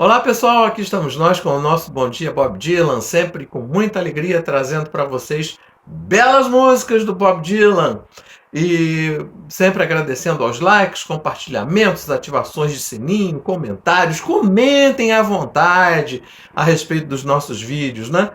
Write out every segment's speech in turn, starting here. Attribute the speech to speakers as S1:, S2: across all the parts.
S1: Olá pessoal, aqui estamos nós com o nosso Bom Dia Bob Dylan, sempre com muita alegria trazendo para vocês belas músicas do Bob Dylan e sempre agradecendo aos likes, compartilhamentos, ativações de sininho, comentários, comentem à vontade a respeito dos nossos vídeos, né?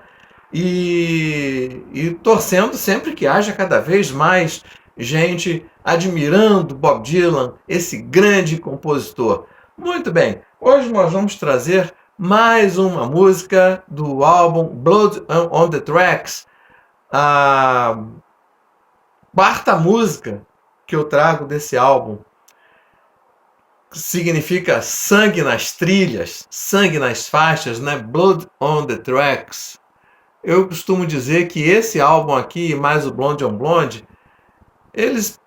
S1: E torcendo sempre que haja cada vez mais gente admirando Bob Dylan, esse grande compositor. Muito bem, hoje nós vamos trazer mais uma música do álbum Blood on the Tracks, a quarta música que eu trago desse álbum. Significa sangue nas trilhas, sangue nas faixas, né? Blood on the Tracks. Eu costumo dizer que esse álbum aqui, mais o Blonde on Blonde, eles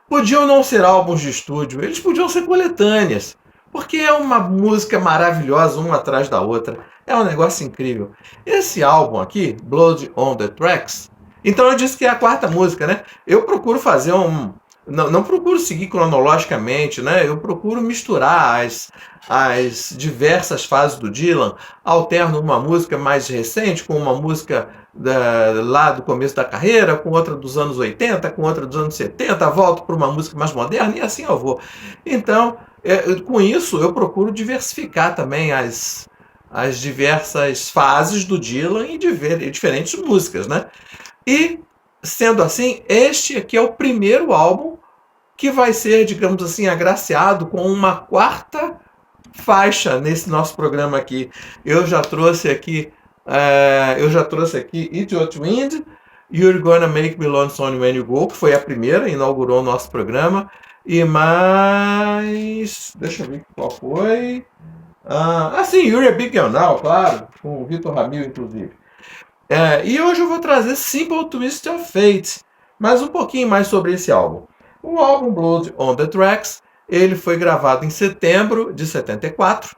S1: podiam não ser álbuns de estúdio, eles podiam ser coletâneas, porque é uma música maravilhosa, uma atrás da outra. É um negócio incrível. Esse álbum aqui, Blood on the Tracks, então eu disse que é a quarta música, né? Eu procuro fazer não procuro seguir cronologicamente, né? Eu procuro misturar as diversas fases do Dylan, alterno uma música mais recente com uma música lá do começo da carreira, com outra dos anos 80, com outra dos anos 70, volto para uma música mais moderna e assim eu vou. Então, com isso, eu procuro diversificar também as diversas fases do Dylan e diferentes músicas, né? E, sendo assim, este aqui é o primeiro álbum que vai ser, digamos assim, agraciado com uma quarta faixa nesse nosso programa aqui. Eu já trouxe aqui Idiot Wind, You're Gonna Make Me Lonesome When You Go, que foi a primeira, inaugurou o nosso programa. E mais... deixa eu ver qual foi. Sim, You're a Big Girl Now, claro, com o Vitor Ramil, inclusive. E hoje eu vou trazer Simple Twist of Fate, mas um pouquinho mais sobre esse álbum. O álbum Blood on the Tracks, ele foi gravado em setembro de 74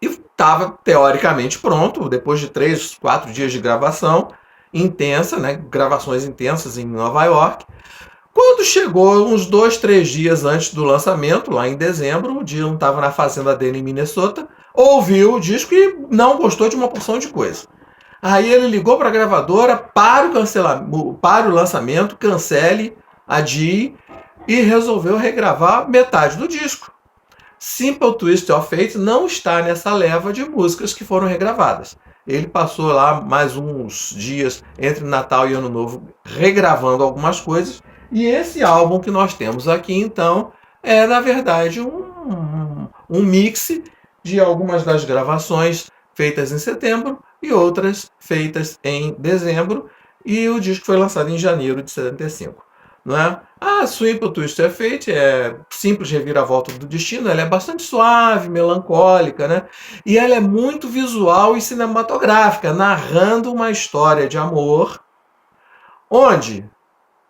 S1: e estava teoricamente pronto, depois de 3, 4 dias de gravação intensa, né, gravações intensas em Nova York. Quando chegou uns 2, 3 dias antes do lançamento, lá em dezembro, o Dylan estava na fazenda dele em Minnesota, ouviu o disco e não gostou de uma porção de coisa. Aí ele ligou para a gravadora, para o lançamento, cancele, adie, e resolveu regravar metade do disco. Simple Twist of Fate não está nessa leva de músicas que foram regravadas. Ele passou lá mais uns dias entre Natal e Ano Novo regravando algumas coisas. E esse álbum que nós temos aqui, então, é na verdade um mix de algumas das gravações feitas em setembro e outras feitas em dezembro. E o disco foi lançado em janeiro de 75. Não é? A Simple Twist of Fate é simples reviravolta do destino, ela é bastante suave, melancólica, né? E ela é muito visual e cinematográfica, narrando uma história de amor, onde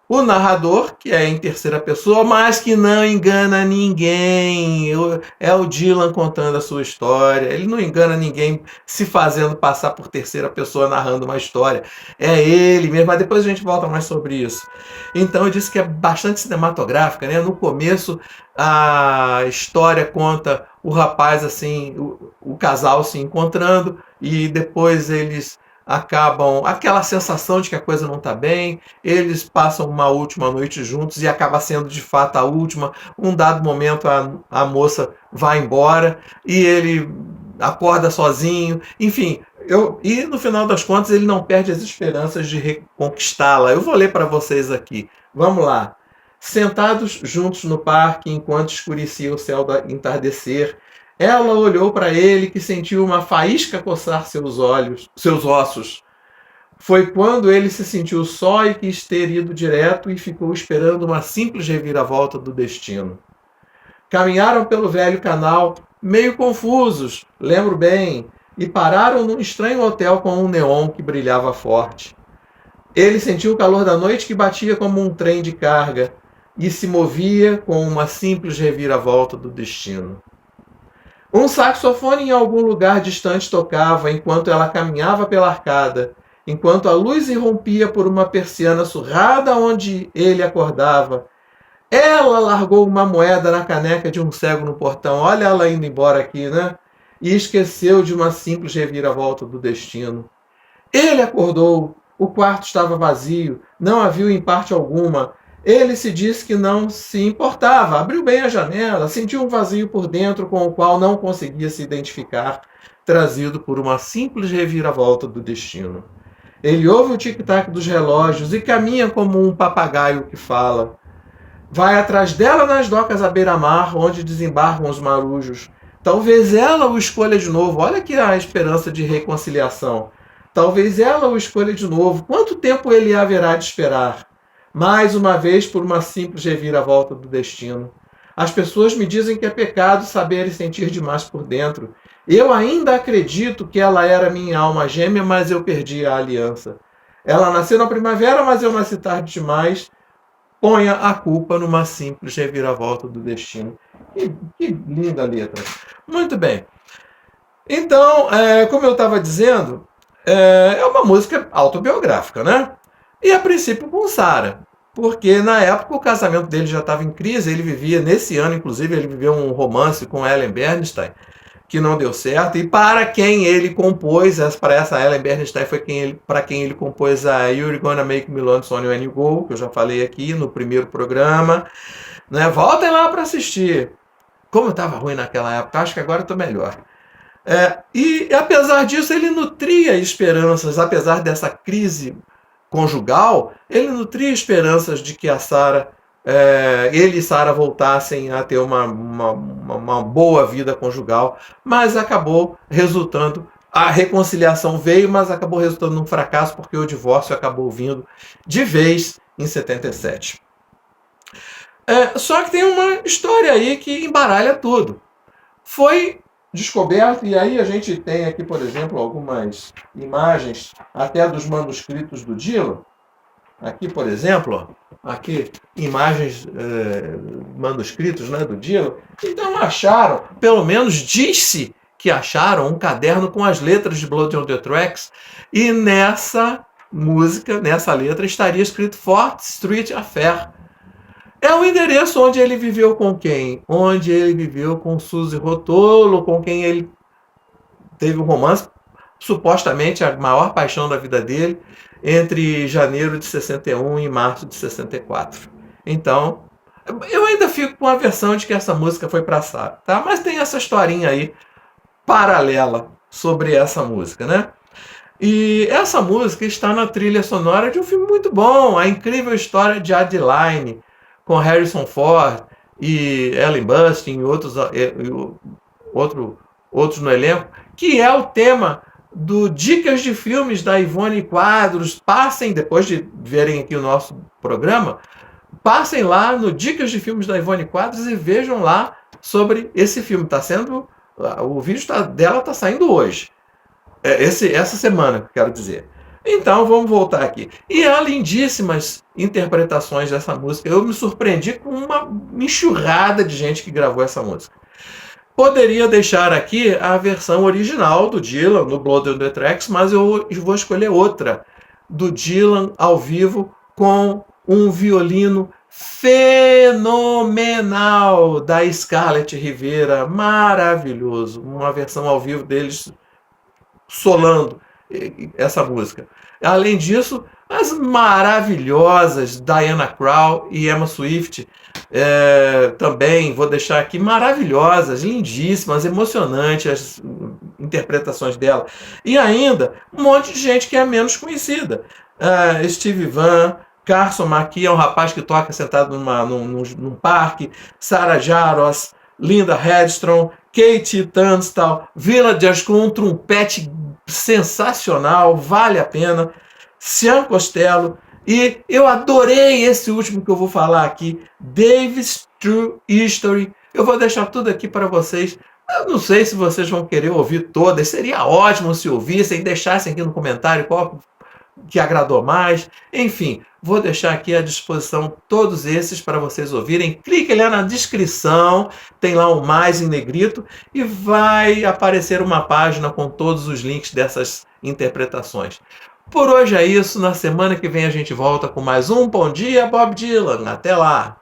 S1: o narrador, que é em terceira pessoa, mas que não engana ninguém, é o Dylan contando a sua história, ele não engana ninguém se fazendo passar por terceira pessoa narrando uma história, é ele mesmo, mas depois a gente volta mais sobre isso. Então eu disse que é bastante cinematográfica, né? No começo a história conta o rapaz assim, o casal se encontrando e depois eles acabam, aquela sensação de que a coisa não está bem, eles passam uma última noite juntos e acaba sendo de fato a última. Um dado momento a moça vai embora e ele acorda sozinho, enfim, e no final das contas ele não perde as esperanças de reconquistá-la. Eu vou ler para vocês aqui, vamos lá. Sentados juntos no parque enquanto escurecia o céu do entardecer, ela olhou para ele que sentiu uma faísca coçar seus ossos. Foi quando ele se sentiu só e quis ter ido direto e ficou esperando uma simples reviravolta do destino. Caminharam pelo velho canal, meio confusos, lembro bem, e pararam num estranho hotel com um neon que brilhava forte. Ele sentiu o calor da noite que batia como um trem de carga e se movia com uma simples reviravolta do destino. Um saxofone em algum lugar distante tocava enquanto ela caminhava pela arcada, enquanto a luz irrompia por uma persiana surrada onde ele acordava. Ela largou uma moeda na caneca de um cego no portão. Olha ela indo embora aqui, né? E esqueceu de uma simples reviravolta do destino. Ele acordou. O quarto estava vazio. Não a viu em parte alguma. Ele se disse que não se importava. Abriu bem a janela. Sentiu um vazio por dentro com o qual não conseguia se identificar, trazido por uma simples reviravolta do destino. Ele ouve o tic-tac dos relógios e caminha como um papagaio que fala. Vai atrás dela nas docas à beira-mar, onde desembarcam os marujos. Talvez ela o escolha de novo. Olha aqui a esperança de reconciliação. Talvez ela o escolha de novo. Quanto tempo ele haverá de esperar? Mais uma vez por uma simples reviravolta do destino. As pessoas me dizem que é pecado saber e sentir demais por dentro. Eu ainda acredito que ela era minha alma gêmea, mas eu perdi a aliança. Ela nasceu na primavera, mas eu nasci tarde demais. Ponha a culpa numa simples reviravolta do destino. Que linda letra. Muito bem. Então, como eu estava dizendo, é uma música autobiográfica, né? E a princípio com Sarah, porque na época o casamento dele já estava em crise, ele vivia, nesse ano inclusive, ele viveu um romance com Ellen Bernstein, que não deu certo, e para quem ele compôs, para essa Ellen Bernstein foi para quem ele compôs a You're Gonna Make Me Lonesome When You Go, que eu já falei aqui no primeiro programa, né? Voltem lá para assistir. Como eu estava ruim naquela época, acho que agora estou melhor. E apesar disso, ele nutria esperanças, apesar dessa crise conjugal, ele nutria esperanças de que a Sarah, ele e Sarah voltassem a ter uma boa vida conjugal, mas acabou resultando, a reconciliação veio, mas acabou resultando num fracasso, porque o divórcio acabou vindo de vez em 77. Só que tem uma história aí que embaralha tudo. Foi descoberto, e aí a gente tem aqui, por exemplo, algumas imagens até dos manuscritos do Dylan. Aqui, por exemplo, aqui imagens, manuscritos, né, do Dylan. Então acharam, pelo menos diz-se que acharam um caderno com as letras de Blood on the Tracks, e nessa música, nessa letra, estaria escrito 4th Street Affair. É o endereço onde ele viveu com quem? Onde ele viveu com Suzy Rotolo, com quem ele teve um romance, supostamente a maior paixão da vida dele, entre janeiro de 61 e março de 64. Então, eu ainda fico com a versão de que essa música foi para Sarah, tá? Mas tem essa historinha aí paralela sobre essa música, né? E essa música está na trilha sonora de um filme muito bom, A Incrível História de Adeline, com Harrison Ford e Ellen Burstyn e outros no elenco, que é o tema do Dicas de Filmes da Ivone Quadros. Passem, depois de verem aqui o nosso programa, passem lá no Dicas de Filmes da Ivone Quadros e vejam lá sobre esse filme. O vídeo dela está saindo hoje. Essa semana, quero dizer. Então, vamos voltar aqui. E há lindíssimas interpretações dessa música. Eu me surpreendi com uma enxurrada de gente que gravou essa música. Poderia deixar aqui a versão original do Dylan, no Blood on the Tracks, mas eu vou escolher outra, do Dylan ao vivo, com um violino fenomenal da Scarlett Rivera, maravilhoso. Uma versão ao vivo deles solando essa música. Além disso, as maravilhosas Diana Krall e Emma Swift, também vou deixar aqui, maravilhosas, lindíssimas, emocionantes as interpretações dela. E ainda um monte de gente que é menos conhecida. Steve Vai, Carson McKee é um rapaz que toca sentado num parque, Sarah Jaros, Linda Headstrong, Katie Tunstall, Villagers com um trompete sensacional, vale a pena, Sean Costello, e eu adorei esse último que eu vou falar aqui, David's True History. Eu vou deixar tudo aqui para vocês. Eu não sei se vocês vão querer ouvir todas, seria ótimo se ouvissem, deixassem aqui no comentário qual que agradou mais. Enfim, vou deixar aqui à disposição todos esses para vocês ouvirem. Clique lá na descrição, tem lá o mais em negrito e vai aparecer uma página com todos os links dessas interpretações. Por hoje é isso, na semana que vem a gente volta com mais um Bom Dia Bob Dylan. Até lá!